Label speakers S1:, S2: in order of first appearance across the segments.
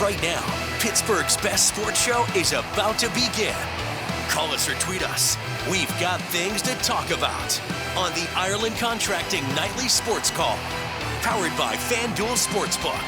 S1: Right now, Pittsburgh's best sports show is about to begin. Call us or tweet us. We've got things to talk about on the Ireland Contracting Nightly Sports Call, powered by FanDuel Sportsbook.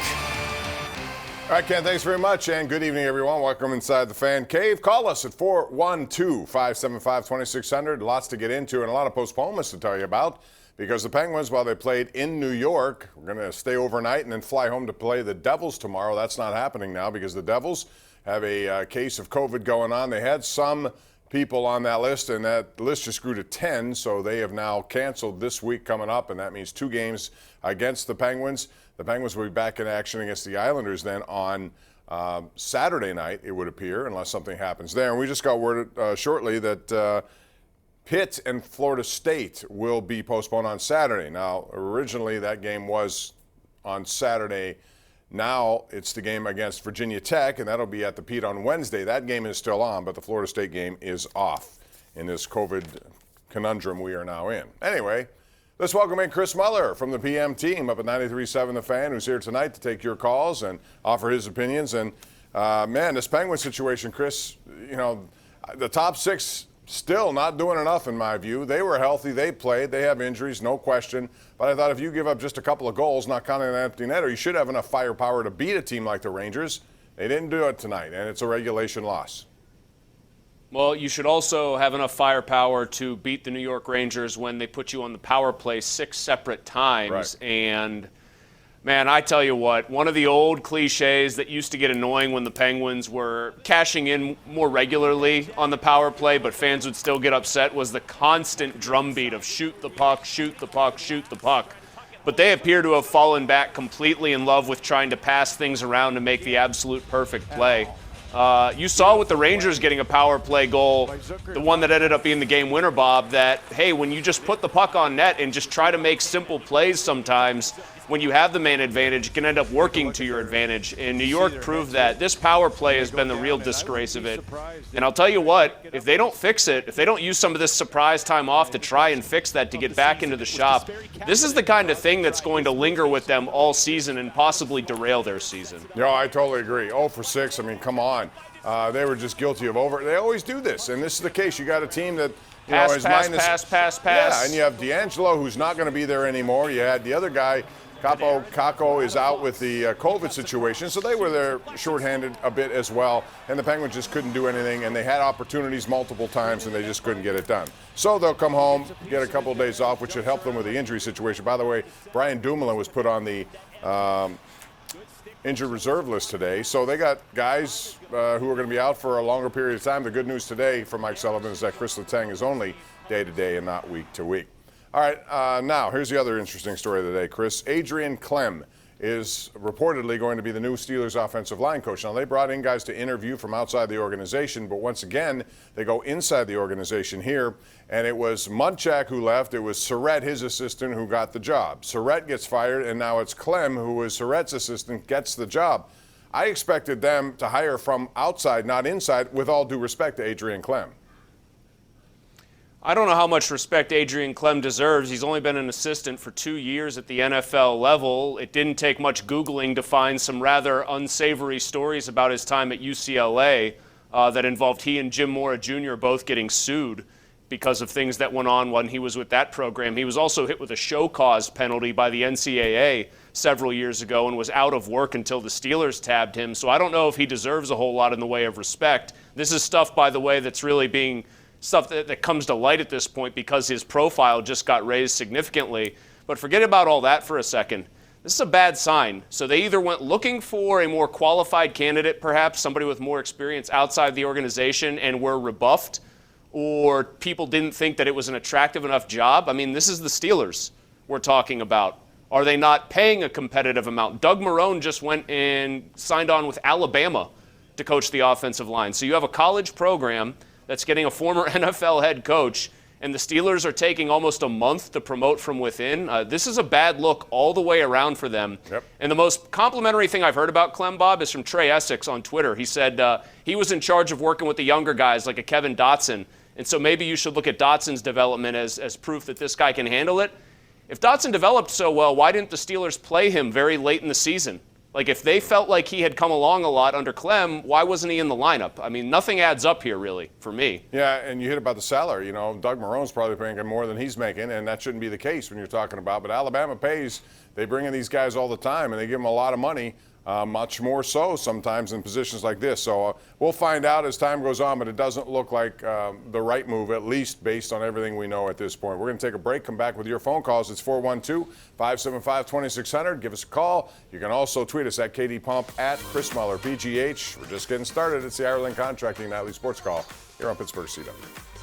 S2: All right, Ken, thanks very much, and good evening, everyone. Welcome inside the Fan Cave. Call us at 412-575-2600. Lots to get into and a lot of postponements to tell you about because the Penguins, while they played in New York, we're going to stay overnight and then fly home to play the Devils tomorrow. That's not happening now because the Devils have a case of COVID going on. They had some people on that list, and that list just grew to 10, so they have now canceled this week coming up, and that means 2 games against the Penguins. The Penguins will be back in action against the Islanders then on Saturday night, it would appear, unless something happens there. And we just got word shortly that Pitt and Florida State will be postponed on Saturday. Now, originally that game was on Saturday. Now it's the game against Virginia Tech, and that'll be at the Pete on Wednesday. That game is still on, but the Florida State game is off in this COVID conundrum we are now in. Anyway, let's welcome in Chris Mueller from the PM team up at 93.7 The Fan, who's here tonight to take your calls and offer his opinions. And, man, this Penguin situation, Chris, you know, the top 6 still not doing enough in my view. They were healthy, they played, they have injuries, no question. But I thought if you give up just a couple of goals, not counting an empty netter, you should have enough firepower to beat a team like the Rangers. They didn't do it tonight, and it's a regulation loss.
S3: Well, you should also have enough firepower to beat the New York Rangers when they put you on the power play 6 separate times.
S2: Right.
S3: And, man, I tell you what, one of the old cliches that used to get annoying when the Penguins were cashing in more regularly on the power play, but fans would still get upset, was the constant drumbeat of shoot the puck, shoot the puck, shoot the puck. But they appear to have fallen back completely in love with trying to pass things around to make the absolute perfect play. You saw with the Rangers getting a power play goal, the one that ended up being the game winner, Bob, that, hey, when you just put the puck on net and just try to make simple plays sometimes, when you have the man advantage, it can end up working to your advantage. And New York proved that. This power play has been the real disgrace of it. And I'll tell you what, if they don't fix it, if they don't use some of this surprise time off to try and fix that to get back into the shop, this is the kind of thing that's going to linger with them all season and possibly derail their season.
S2: Yeah, I totally agree. 0 for 6, I mean, come on. They were just guilty of over. They always do this, and this is the case. You got a team that
S3: pass.
S2: Yeah, and you have D'Angelo, who's not going to be there anymore. You had the other guy, Kako is out with the COVID situation, so they were there shorthanded a bit as well, and the Penguins just couldn't do anything, and they had opportunities multiple times, and they just couldn't get it done. So they'll come home, get a couple of days off, which should help them with the injury situation. By the way, Brian Dumoulin was put on the injured reserve list today, so they got guys who are going to be out for a longer period of time. The good news today from Mike Sullivan is that Chris Letang is only day-to-day and not week-to-week. All right, now here's the other interesting story of the day, Chris. Adrian Clem is reportedly going to be the new Steelers offensive line coach. Now, they brought in guys to interview from outside the organization, but once again, they go inside the organization here, and it was Munchak who left. It was Surrett, his assistant, who got the job. Surrett gets fired, and now it's Clem, who was Surrett's assistant, gets the job. I expected them to hire from outside, not inside, with all due respect to Adrian Clem.
S3: I don't know how much respect Adrian Clem deserves. He's only been an assistant for 2 years at the NFL level. It didn't take much Googling to find some rather unsavory stories about his time at UCLA that involved he and Jim Mora Jr. both getting sued because of things that went on when he was with that program. He was also hit with a show cause penalty by the NCAA several years ago and was out of work until the Steelers tabbed him. So I don't know if he deserves a whole lot in the way of respect. This is stuff, by the way, that's really being stuff that comes to light at this point because his profile just got raised significantly. But forget about all that for a second. This is a bad sign. So they either went looking for a more qualified candidate, perhaps somebody with more experience outside the organization, and were rebuffed, or people didn't think that it was an attractive enough job. I mean, this is the Steelers we're talking about. Are they not paying a competitive amount? Doug Marrone just went and signed on with Alabama to coach the offensive line. So you have a college program that's getting a former NFL head coach, and the Steelers are taking almost a month to promote from within. This is a bad look all the way around for them.
S2: Yep.
S3: And the most complimentary thing I've heard about Clem, Bob, is from Trey Essex on Twitter. He said he was in charge of working with the younger guys like a Kevin Dotson, and so maybe you should look at Dotson's development as proof that this guy can handle it. If Dotson developed so well, why didn't the Steelers play him very late in the season? Like, if they felt like he had come along a lot under Clem, why wasn't he in the lineup? I mean, nothing adds up here, really, for me.
S2: Yeah, and you hit about the salary. You know, Doug Marone's probably making more than he's making, and that shouldn't be the case when you're talking about. But Alabama pays. They bring in these guys all the time, and they give them a lot of money. Much more so sometimes in positions like this. So we'll find out as time goes on, but it doesn't look like the right move, at least based on everything we know at this point. We're going to take a break, come back with your phone calls. It's 412-575-2600. Give us a call. You can also tweet us at KDPump, at Chris Mueller, PGH. We're just getting started. It's the Ireland Contracting Nightly Sports Call here on Pittsburgh CW.